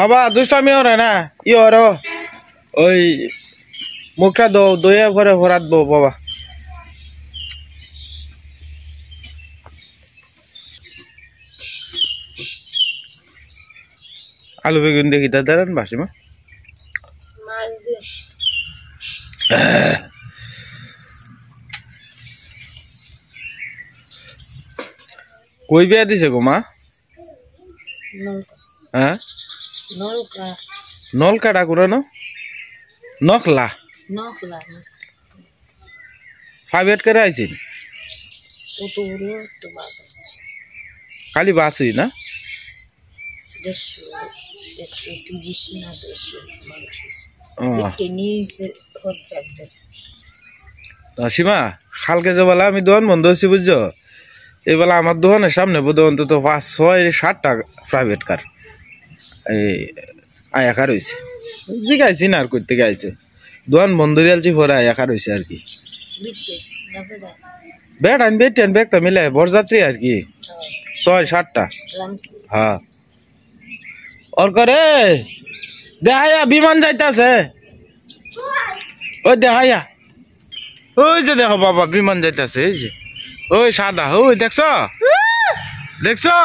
বাবা দুষ্টামি ওরে না ই ওর ওই মুখটা দইয়া ভরে ভরাত বো বাবা আলু বেগুন দেখি দাদারান বাসিমা মাছ দিয়ে কই বিয়া দিছে গো মা হ্যাঁ নলকা নলকাটা কুরানো নখলা নকলা ফাইভেট করে আইছিন তো বড় তো বাস খালি বাসি না দেড়শো একশো 30 না 100 মানুষ ও দেখে নিয়েছে খরচা সীমা কালকে যে বেলা আমি দোকান বন্ধ হয়েছি বুঝছো এই বেলা আমার দোকানের সামনে বোধ অন্তত 5-6-7টা প্রাইভেট কার এই আয়াকার হয়েছে জিগাইছি না আর করতে গাইছে দোকান বন্ধ রিয়ালছি পরে আয়াকার হয়েছে আর কি বেড আনবে টেন ব্যাগটা মিলে বরযাত্রী আর কি 6-7টা হ্যাঁ ওর করে দেখাইয়া বিমান যাইতাছে ওই দেখাইয়া ওই যে দেখো বাবা বিমান যাইতাছে এই যে ওই সাদা ওই দেখছো দেখছো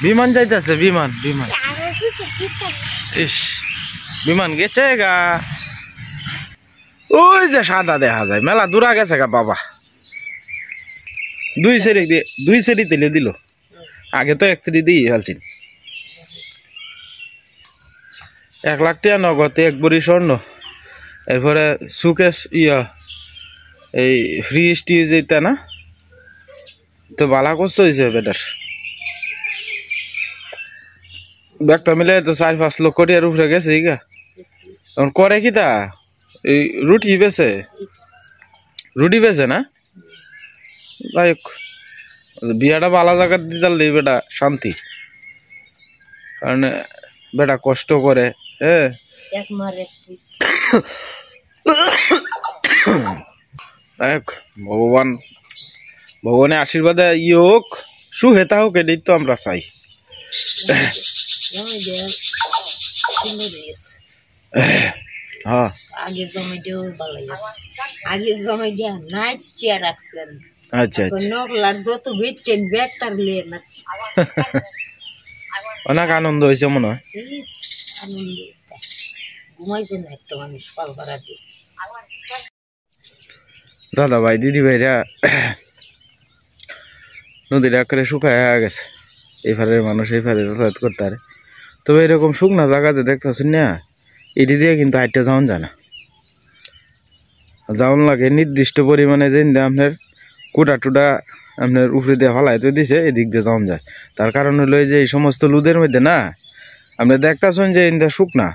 বিমান যাইতাছে বিমান বিমান ইস বিমান গেছে গা ওই যে সাদা দেখা যায় মেলা দূরা গেছে গা বাবা দুই সেরি তেলে দিল আগে তো 1 সেরি দিয়ে হালছি 1 লাখ টাকা নগদ 1 ভরি স্বর্ণ এরপরে সুকেশ ইয়া এই ফ্রি স্টিজ এইটা না তো বালা কষ্ট হয়েছে বেটার ব্যাগটা মিলে তো 4-5 লক্ষ টাকার উপরে গেছে গা এখন করে কি তা এই রুটি বেছে না যাই হোক বিয়াটা বালা জায়গা দিতে বেটা শান্তি কারণ বেটা কষ্ট করে হ্যাঁ ভগবানের আশীর্বাদে ইয়ে হোক সুহেতা হোক এটাই তো আমরা চাই হ্যাঁ আগের জমিটাও ভালো আগের জমিটা নাচিয়া রাখছেন আচ্ছা নকলার যত ভিটকেন ব্যাগটার লিয়ে নাচছে অনেক আনন্দ হয়েছে মনে হয় আনন্দ ঘুমাইছে না একটা মানুষ পাল করা দিয়ে দাদা ভাই দিদি ভাইরা নদীর আকারে শুকায় গেছে এইফারের মানুষ এইফারে যাতায়াত করতে পারে তবে এরকম শুকনা জায়গা যে দেখতেছেন না এটি দিয়ে কিন্তু হাইটটা যাওয়ান যায় না যাওয়ান লাগে নির্দিষ্ট পরিমাণে যে আপনার কুটা টুটা আপনার উপরে দিয়ে ফলাইতে দিছে এদিক দিয়ে যাওয়ান যায় তার কারণ হলো যে এই সমস্ত লুদের মধ্যে না আপনি দেখতেছেন যে ইন্দা শুকনা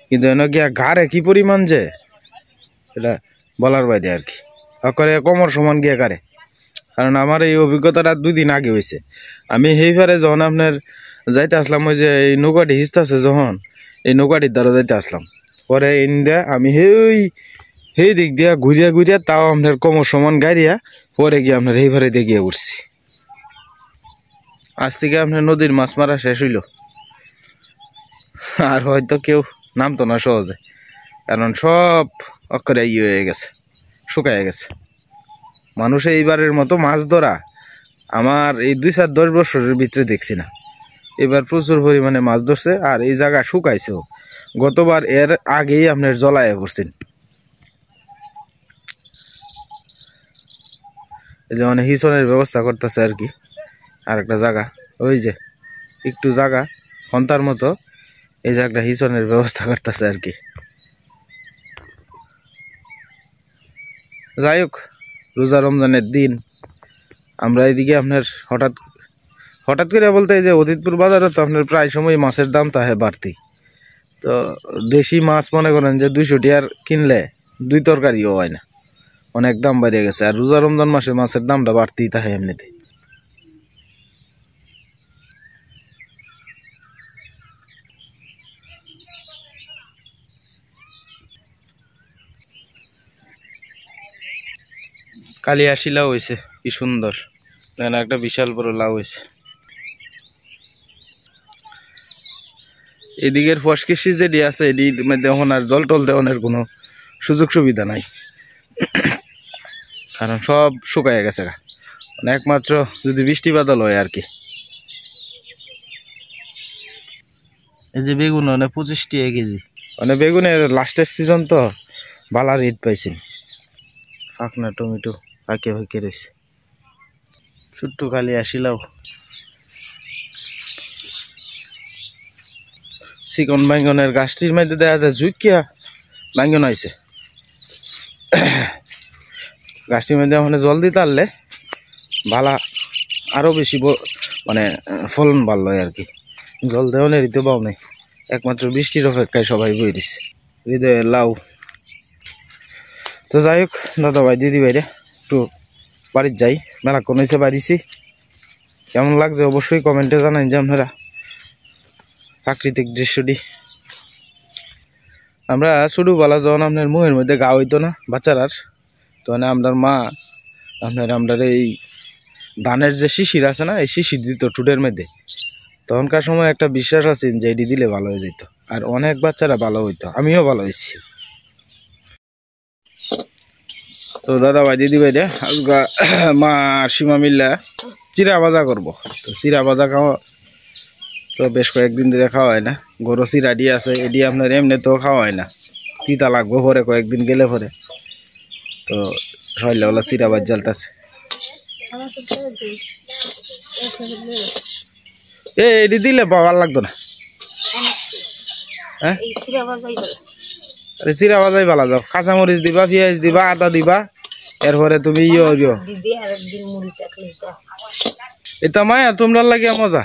কিন্তু এনে গিয়া ঘাড়ে কি পরিমাণ যে এটা বলার বাইরে আর কি করে কমর সমান গিয়ে কারে কারণ আমার এই অভিজ্ঞতাটা 2 দিন আগে হয়েছে আমি সেইভাবে যখন আপনার যাইতে আসলাম ওই যে এই নৌকাটি হিসতেছে যখন এই নৌকাটির দ্বারা যাইতে আসলাম পরে ইন্দা আমি সেই দিক দিয়া ঘুরিয়া তাও আপনার কমর সমান গাড়িয়া পরে গিয়ে আপনার সেইভাবে দিয়ে গিয়ে উঠছি আজ থেকে আপনার নদীর মাছ মারা শেষ হইল আর হয়তো কেউ নামতো না সহজে কারণ সব অক্ষরে হয়ে গেছে শুকায় গেছে মানুষ এইবারের মতো মাছ ধরা আমার এই 2-10 বছরের ভিতরে দেখছি না এবার প্রচুর পরিমাণে মাছ ধরছে আর এই জায়গা শুকাইছেও গতবার এর আগেই আপনার জলায় করছেন এই যে মানে হিসনের ব্যবস্থা করতেছে আর কি আর একটা জায়গা ওই যে একটু জায়গা খন্তার মতো এই যে একটা হিসনের ব্যবস্থা করতেছে আর কি যাই হোক রোজা রমজানের দিন আমরা এদিকে আপনার হঠাৎ করে বলতে এই যে অদিতপুর বাজারে তো আপনার প্রায় সময় মাছের দাম তো হয় বাড়তি তো দেশি মাছ মনে করেন যে 200 টাকার কিনলে 2 তরকারিও হয় না অনেক দাম বেড়ে গেছে আর রোজা রমজান মাসে মাছের দামটা বাড়তেই থাকে এমনিতে কালিয়াশি লাউ হয়েছে কি সুন্দর একটা বিশাল বড় লাউ হয়েছে এদিকের ফসকিসি যেটি আছে এটির মধ্যে এখন আর জল টল দেওয়ানোর কোনো সুযোগ সুবিধা নাই, কারণ সব শুকায় গেছে গা। মানে একমাত্র যদি বৃষ্টি বাদল হয় আর কি। এই যে বেগুন মানে 25 টাকা কেজি, মানে বেগুনের লাস্টের সিজন তো বালা রেট পাইছেন। ফাঁকনা টমেটো ফাঁকে ফাঁকে রয়েছে, ছোট্ট খালি আসিলাও চিকন বাইঙ্গনের গাছটির মধ্যে দেখা যায় জুইকিয়া বাইঙ্গন হয়েছে। গাছটির মধ্যে মানে জল দিতে পারলে ভালা আরো বেশি মানে ফলন ভালো হয় আর কি। জল দেওয়ানের ঋতু পাও নাই, একমাত্র বৃষ্টির অপেক্ষায় সবাই বই দিচ্ছে। হৃদয়ের লাউ। তো যাই হোক দাদা ভাই দিদি ভাইরে একটু বাড়ির যাই, মেলাক্ষণ হয়েছে বাড়িছি। কেমন লাগছে অবশ্যই কমেন্টে জানাই যে আপনারা প্রাকৃতিক দৃশ্যটি। আমরা ছোটবেলা যখন আপনার মুহের মধ্যে গা হইতো না বাচ্চারার, তো মানে আপনার মা আপনার এই ধানের যে শিশির আছে না, এই শিশির দিত টুটের মধ্যে। তখনকার সময় একটা বিশ্বাস আছে যে এটি দিলে ভালো হয়ে যেত, আর অনেক বাচ্চারা ভালো হইতো, আমিও ভালো হয়েছি। তো দাদা ভাই দিদি ভাই রে আজকা মা আর সীমা মিল্লা চিরা ভাজা করবো। তো চিরা ভাজা খাওয়া তো বেশ কয়েকদিন ধরে খাওয়া হয় না। গরু চিরা দিয়ে আছে, এটি আপনার এমনি তো খাওয়া হয় না, তিতা লাগবো পরে কয়েকদিন গেলে পরে। তো সইলা চিরা বাজ জ্বালতেছে। এটি দিলে ভালো লাগতো না। হ্যাঁ আরে চিরা ভাজাই ভালো যাও, কাঁচামরিচ দিবা, পেঁয়াজ দিবা, আদা দিবা, এরপরে তুমি এটা মায়া তোমরা লাগিয়া মজা।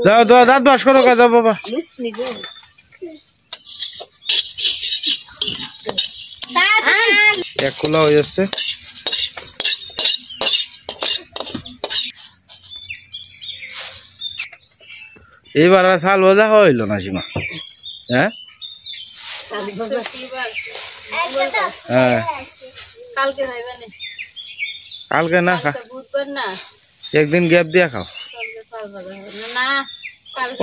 যাও যাও দাঁত বাস করো যাও বাবা। এক খোলা হয়ে যাচ্ছে। এইবার আর চাল ভাজা হইল না সীমা? হ্যাঁ হ্যাঁ কালকে না, একদিন গ্যাপ দিয়া খাও।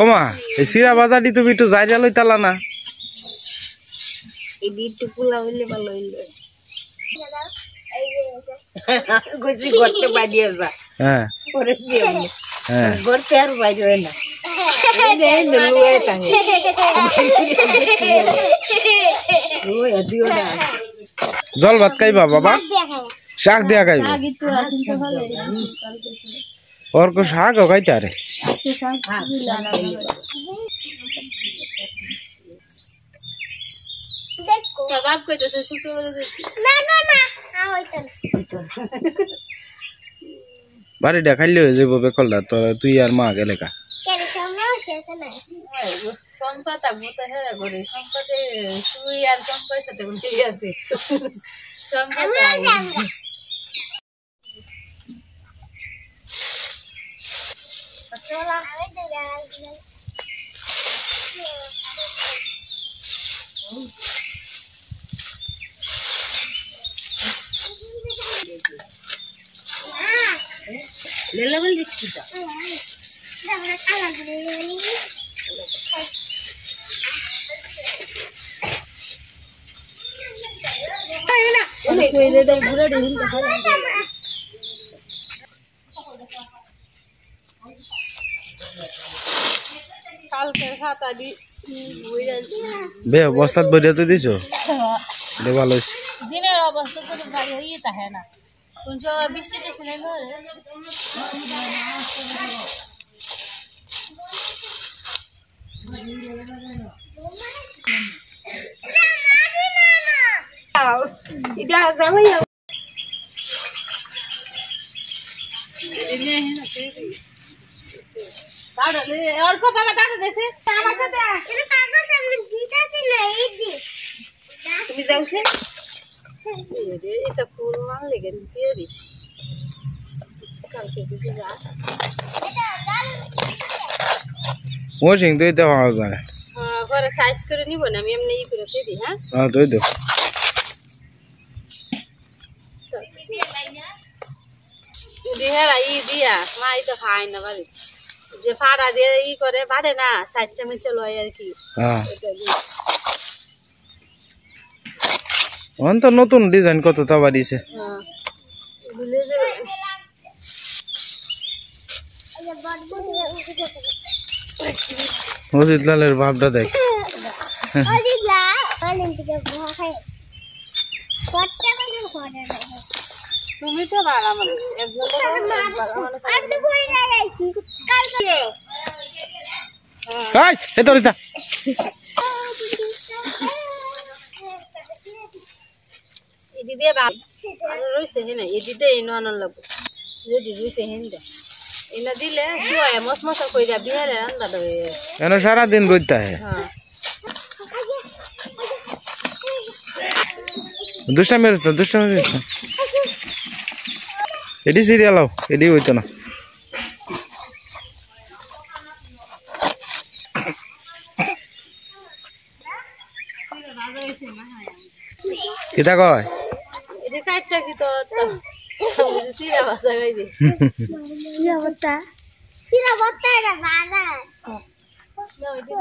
ও মা এই চিরা বাজারটি তুমি একটু যাই লই তালা না? হ্যাঁ জল ভাত খাইবা বাবা? শাক দিয়া খাইবা? ওর কো শাকও খাইতে আরে বাড়িটা খাইলে হয়ে যাবো বেকলটা। তো তুই আর মা গেলে কা বে বস্তাত বইয়া তো দিছো ভালো হয়েছে। দিনের অবস্থা তো বাড়ি হয়ে থাকে না, কোন সময় বৃষ্টি টেষ্টি নেই। তুমি যাওছে এটা ফুল মান লেগে দিয়ে দি কালকে যদি যা ওয়াশিং তো এটা পাওয়া যায়। হ্যাঁ পরে সাইজ করে নিব না, আমি এমনি ই করে দিই। হ্যাঁ হ্যাঁ দই দাও। দিহারা ই দিয়া মা ই তো খায় না বাড়ি যে ফাড়া দিয়ে ই করে বাড়ে না সাইড চামচ লয় আর কি হ্যাঁ অন তো নতুন ডিজাইন কত তা বাড়িছে হ্যাঁ দিলে যে মজিদ লালের ভাবটা দেখ তুমি তো বাড়া মানে এই তো রিতা এদি দিয়ে বাপ রইছে হেনা এদি দিয়ে এনো আনন লাগবে যদি রইছে হেনদা এনা দিলে জয় মসমস কইরা বিহারে রান্না দেবে এনো সারা দিন রইতা হে হ্যাঁ দুষ্টা মেরেছ না এডি সিরিয়াল আও এডি হইতো না কিতা কয় এদি কাটটা কি তো সিরা ভাষা গাইবে সিরা বত্তা এটা বাবা না এদি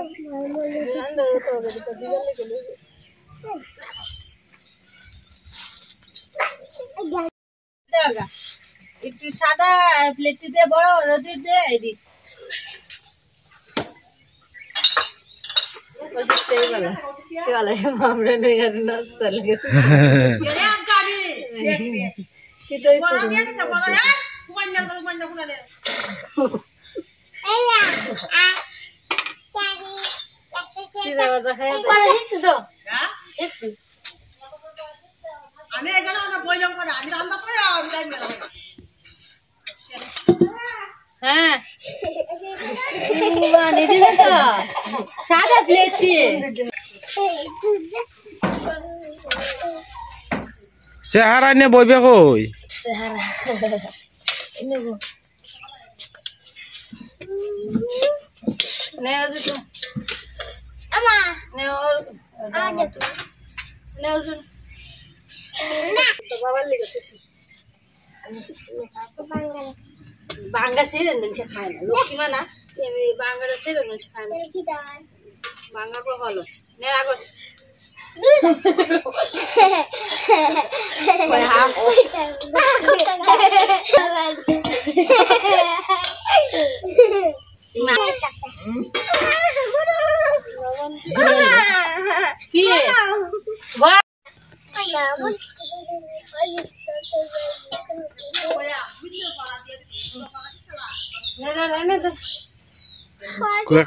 রান্না তো গদি তো দিলে গেলে দাগা একটু সাদা প্লেট দিয়ে বড় রদি দে এদি ওই তেল গলা কেলা আমরা নই আর নাস্তা লাগে কি তো হ্যাঁ সাদা প্লেট চেহারা নিয়ে বইবে কই বাঙ্গা সেরেন মানুষ খায় না লক্ষ্মী মানা বাঙ্গাটা সেরেন মানুষ খায় না বাঙ্গা কো হলো নে আগো কি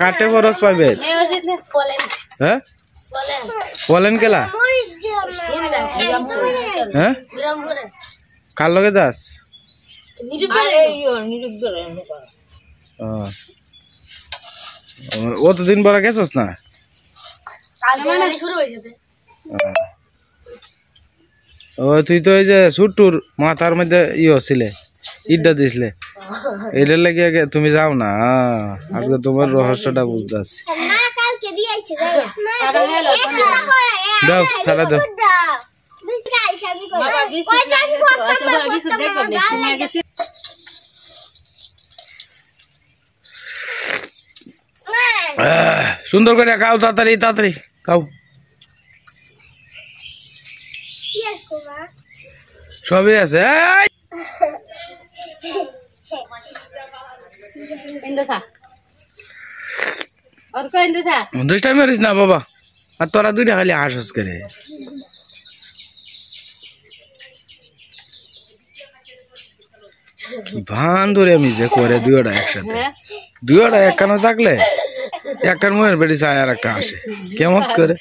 কাটে বরস পাইবে হ্যাঁ বলেন কেলা হ্যাঁ কার লগে যাস অতদিন পরে গেছস না ও তুই তো এই যে ছুট্টুর মাথার মধ্যে ছিলে ইটটা দিছিলে এটার লাগে তুমি যাও না আজকে তোমার রহস্যটা বুঝতে পারছি দাও সারা দাও সুন্দর করে খাও তাড়াতাড়ি তাড়াতাড়ি খাও সবই আছে দুষ্টা মেরিস না বাবা আর তোরা দুইটা খালি হাসস করে ভান ধরে আমি যে করে দুইটা একসাথে দুইটা একখানে থাকলে একটার মুখের বেড়ি চায় আর একটা আসে কেমন করে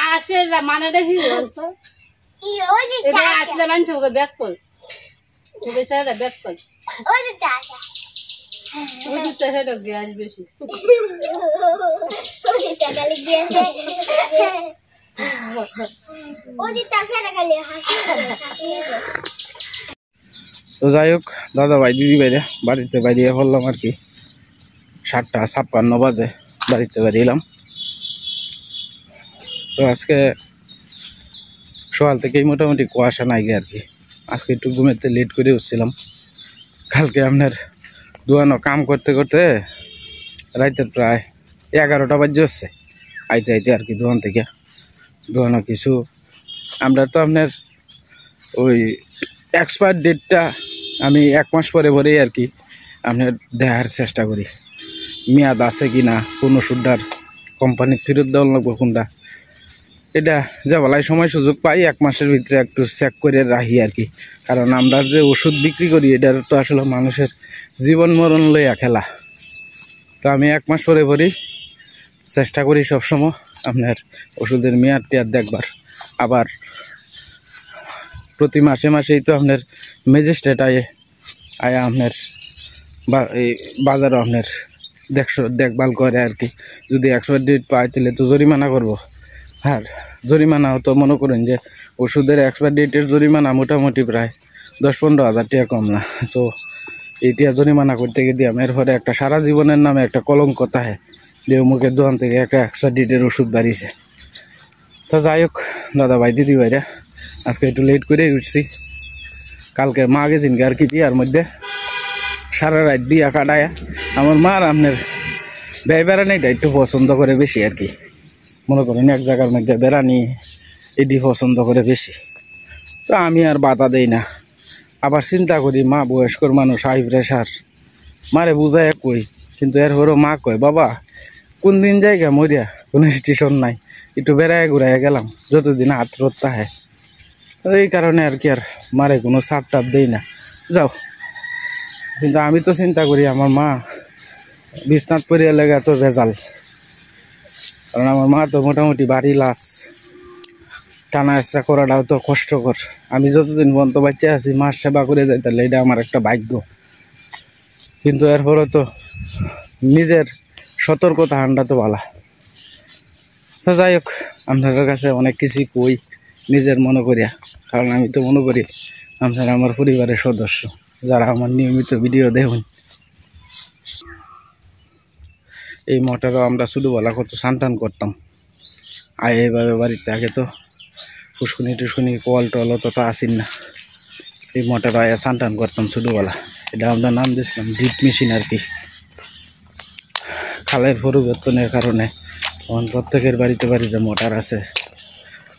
আসে মানে দেখি আসলে মানুষ ব্যাক কল ব্যাক কল ওদিকটা হেডক গ্যাস বেশি তো যাই হোক দাদা ভাই দিদি ভাইরা বাড়িতে বাইরে পড়লাম আর কি 7:56 বাজে বাড়িতে বেরিয়েলাম। তো আজকে সকাল থেকেই মোটামুটি কুয়াশা নাই গে আর কি। আজকে একটু ঘুমেতে লেট করে উঠছিলাম। কালকে আপনার দোয়ানো কাম করতে করতে রাইতের প্রায় 11টা বাজে হচ্ছে আইতে আইতে আর কি। দোয়ান থেকে দোয়ানো কিছু আমরা তো আপনার ওই এক্সপায়ার ডেটটা আমি 1 মাস পরে পরেই আর কি আপনার দেখার চেষ্টা করি মেয়াদ আছে কি না, কোন ওষুধটার কোম্পানি ফেরত দেওয়া লাগবে কোনটা। এটা যে বলাই সময় সুযোগ পাই 1 মাসের ভিতরে একটু চেক করে রাখি আর কি। কারণ আমরা যে ওষুধ বিক্রি করি এটার তো আসলে মানুষের জীবন মরণ লইয়া খেলা। তো আমি 1 মাস পরে পরেই চেষ্টা করি সবসময় আপনার ওষুধের মেয়াদ টেয়াদ দেখবার। আবার প্রতি মাসে মাসেই তো আপনার ম্যাজিস্ট্রেট আয়া আপনার এই বাজারও আপনার দেখভাল করে আর কি। যদি এক্সপায়ার ডেট পায় তাহলে তো জরিমানা করবো। আর জরিমানাও তো মনে করেন যে ওষুধের এক্সপায়ার ডেটের জরিমানা মোটামুটি প্রায় 10-15 হাজার টাকা কম না। তো এইটা জরিমানা করতে গিয়ে আমার এরপরে একটা সারা জীবনের নামে একটা কলঙ্ক থাকে যে মুখের দোকান থেকে একটা এক্সপায়ার ডেটের ওষুধ বাড়িয়েছে। তো যাই হোক দাদা ভাই দিদি ভাইরা আজকে একটু লেট করেই উঠছি। কালকে মা গেছেন আর কি বিয়ার মধ্যে, সারা রাত বিয়া কাটায়। আমার মার আপনার ব্যয় বেড়ানিটা একটু পছন্দ করে বেশি আর কি। মনে করেন এক জায়গার মধ্যে বেড়ানি এটি পছন্দ করে বেশি। তো আমি আর বাধা দেই না। আবার চিন্তা করি মা বয়স্কর মানুষ, হাই প্রেশার, মারে বুঝায় কই, কিন্তু এরপরও মা কয় বাবা কোন দিন জায়গা মরিয়া কোনো স্টেশন নাই, একটু বেড়ায় ঘুরাইয়া গেলাম যতদিন হাত রোদটা হয়। এই কারণে আর কি আর মারে কোনো চাপ টাপ দেই না, যাও। কিন্তু আমি তো চিন্তা করি আমার মা বিছনাথ পরিয়া লেগে তো ভেজাল। কারণ আমার মা তো মোটামুটি বাড়ি লাশ, টানা এসরা করাটাও তো কষ্টকর। আমি যতদিন পর্যন্ত বাচ্চা আছি মার সেবা করে যাই, তাহলে এটা আমার একটা ভাগ্য। কিন্তু এরপরে তো নিজের সতর্কতা আনটা তো ভালো। তো যাই হোক আপনাদের কাছে অনেক কিছুই কই নিজের মনে করিয়া, কারণ আমি তো মনে করি আপনারা আমার পরিবারের সদস্য যারা আমার নিয়মিত ভিডিও দেখুন। এই মোটরও আমরা ছোটোবেলা কত সান্টান করতাম এইভাবে বাড়িতে। আগে তো ফুসকুনি টুসকুনি কল টল অত আসেন না, এই মোটর আয়া সান্টান করতাম ছোটোবেলা। এটা আমরা নাম দিয়েছিলাম ড্রিপ মেশিন আর কি। খালের পরিবর্তনের কারণে এখন প্রত্যেকের বাড়িতে বাড়িতে মোটর আছে,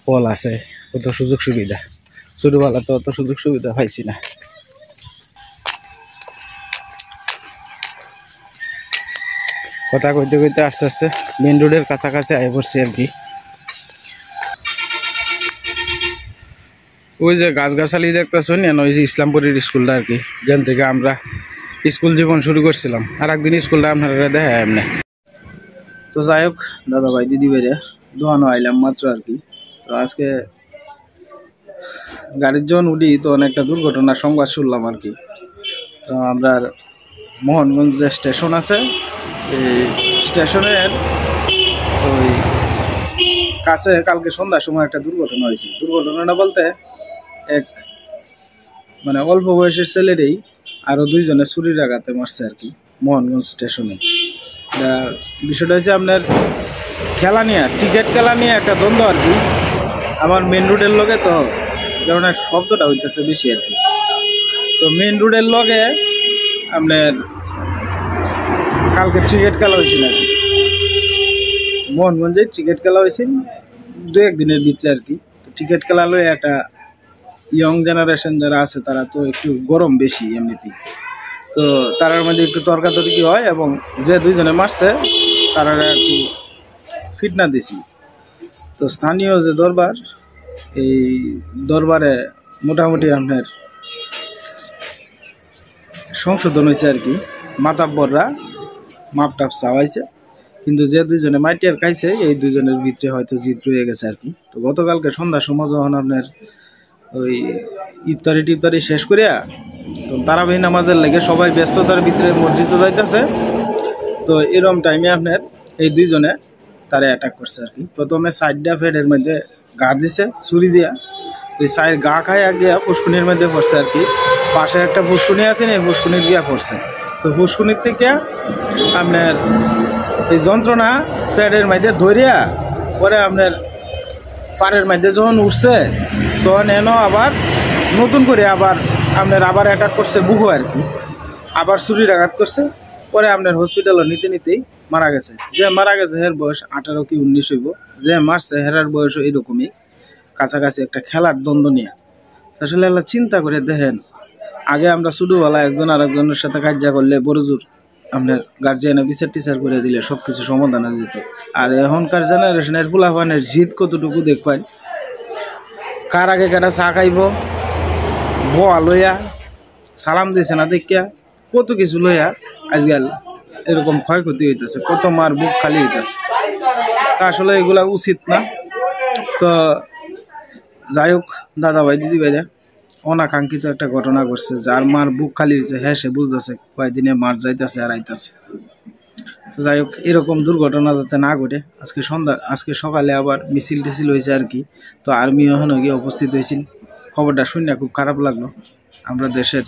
কল আছে, কত সুযোগ সুবিধা। ছোটোবেলা তো অত সুযোগ সুবিধা পাইছি না। কথা কইতে কইতে আস্তে আস্তে মেন রোডের কাছাকাছি আয় পড়ছি আর কি। ওই যে গাছগাছালি দেখতেছেন ওই যে ইসলামপুরের স্কুলটা আর কি, যেখান থেকে আমরা স্কুল জীবন শুরু করছিলাম। আর একদিন স্কুলটা আপনারা দেখা এমনি। তো যাই হোক দাদা ভাই দিদি ভাইরা দোয়ানো আইলাম মাত্র আর কি। তো আজকে গাড়ির যখন উঠি তখন একটা দুর্ঘটনার সংবাদ শুনলাম আর কি। তো আমরা মোহনগঞ্জ যে স্টেশন আছে, এই স্টেশনের ওই কাছে কালকে সন্ধ্যার সময় একটা দুর্ঘটনা হয়েছে। দুর্ঘটনাটা বলতে এক মানে অল্প বয়সের ছেলেরই আরো 2 জনে ছুরির আঘাতে মারছে আর কি মোহনগঞ্জ স্টেশনে। বিষয়টা হচ্ছে আপনার খেলা নিয়ে, টিকিট খেলা নিয়ে একটা দ্বন্দ্ব আর কি। আমার মেন রোডের লগে তো কারণ শব্দটা হইতেছে বেশি আর কি। তো মেন রোডের লগে আপনার কালকে ক্রিকেট খেলা হয়েছিল আর কি। মোহনগঞ্জে ক্রিকেট খেলা হয়েছিল 2-1 দিনের ভিতরে আর কি। তো ক্রিকেট খেলা লয়ে একটা ইয়ং জেনারেশন যারা আছে তারা তো একটু গরম বেশি এমনিতেই। তো তারার মধ্যে একটু তর্কাতর্কি হয় এবং যে 2 জনে মারছে তারা একটু ফিটনা দিছি। তো স্থানীয় যে দরবার, এই দরবারে মোটামুটি আপনার সংশোধন হয়েছে আর কি। মাতাব্বররা মাপ টাপ চাওয়াইছে, কিন্তু যে 2 জনে মাইটিয়ার খাইছে এই 2 জনের ভিতরে হয়তো জিদ রয়ে গেছে আর কি। তো গতকালকে সন্ধ্যার সময় যখন আপনার ওই ইফতারি টিফতারি শেষ করিয়া তো তারাবি নামাজের লেগে সবাই ব্যস্ততার ভিতরে মসজিদে যাইতেছে। তো এরকম টাইমে আপনার এই দুইজনে তারা অ্যাটাক করছে আর কি। প্রথমে সাইডটা ফেডের মধ্যে গা দিছে ছুরি দিয়া, তো এই সাইড গা খায় গিয়া ফুসকুনির মধ্যে পড়ছে আর কি। পাশে একটা ফুসকুনি আছে না, এই ফুসকুনির গিয়া পড়ছে। তো ফুসকুনির থেকে আপনার এই যন্ত্রণা ফেডের মধ্যে ধরিয়া পরে আপনার পাড়ের মধ্যে যখন উঠছে তখন এনো আবার নতুন করে আবার আপনার অ্যাটাক করছে বুকু আর কি। আবার ছুরির আঘাত করছে। পরে আপনার হসপিটালে নিতে নিতেই মারা গেছে। যে মারা গেছে হের বয়স 18 কি 19 হইব। যে মারছে হেরার বয়স এইরকমই, কাছাকাছি একটা খেলার দ্বন্দ্ব নিয়ে। আসলে আল্লাহ চিন্তা করে দেখেন, আগে আমরা ছোটোবেলায় একজন আরেকজনের সাথে কার্যা করলে বড় জোর আপনার গার্জিয়ানে বিচার টিচার করে দিলে সব কিছু সমাধান হয়ে যেত। আর এখনকার জেনারেশনের ফুলাফানের জিদ কতটুকু দেখবেন, কার আগে কাটা চা খাইব বোয়া লইয়া, সালাম দিয়েছে না দেখিয়া, কত কিছু লইয়া আজকাল এরকম ক্ষয়ক্ষতি হইতেছে, কত মার বুক খালি হইতেছে। তা আসলে এগুলা উচিত না। তো যাই হোক দাদা ভাই দিদি ভাইরা, অনাকাঙ্ক্ষিত একটা ঘটনা ঘটছে। যার মার বুক খালি হয়েছে হ্যাঁ সে বুঝতেছে কয়েকদিনে মার যাইতেছে আর আইতেছে। তো যাই হোক এরকম দুর্ঘটনা যাতে না ঘটে, আজকে সকালে আবার মিছিল টিছিল হয়েছে আর কি। তো আর্মি ওখানে গিয়ে উপস্থিত হয়েছিল। খবরটা শুনে খুব খারাপ লাগলো। আমরা দেশের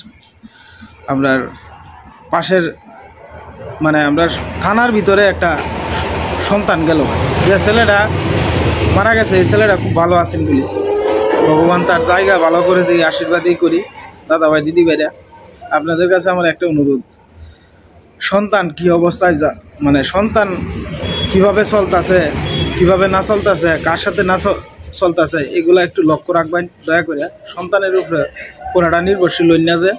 আমরা পাশের মানে আমরা থানার ভিতরে একটা সন্তান গেল, যে ছেলেটা মারা গেছে এই ছেলেটা খুব ভালো আছেন বলি ভগবান তার জায়গা ভালো করে দিই, আশীর্বাদই করি। দাদা ভাই দিদি ভাইরা, আপনাদের কাছে আমার একটা অনুরোধ, সন্তান কি অবস্থায় মানে সন্তান কিভাবে চলতেছে, কিভাবে না চলতেছে, কার সাথে না চলতেছে, এগুলা একটু লক্ষ্য রাখবেন দয়া করে। সন্তানের উপরে পুরাটা নির্ভরশীল না, যে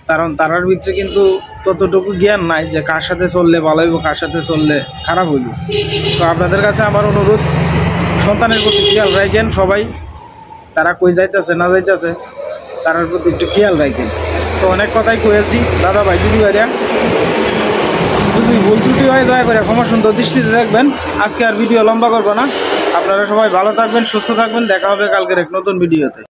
কারণ তারার ভিতরে কিন্তু ততটুকু জ্ঞান নাই যে কার সাথে চললে ভালো হইব, কার সাথে চললে খারাপ হইব। তো আপনাদের কাছে আমার অনুরোধ, সন্তানের প্রতি খেয়াল রাখেন সবাই। তারা কই যাইতেছে না যাইতেছে তারার প্রতি একটু খেয়াল রাখেন। তো অনেক কথাই কয়েছি দাদা ভাই দিদি ভাইরা, যদি ভুল ত্রুটি হয়ে দয়া করে ক্ষমা সুন্দর দৃষ্টিতে দেখবেন। আজকে আর ভিডিও লম্বা করবো না। আপনারা সবাই ভালো থাকবেন, সুস্থ থাকবেন। দেখা হবে কালকের এক নতুন ভিডিওতে।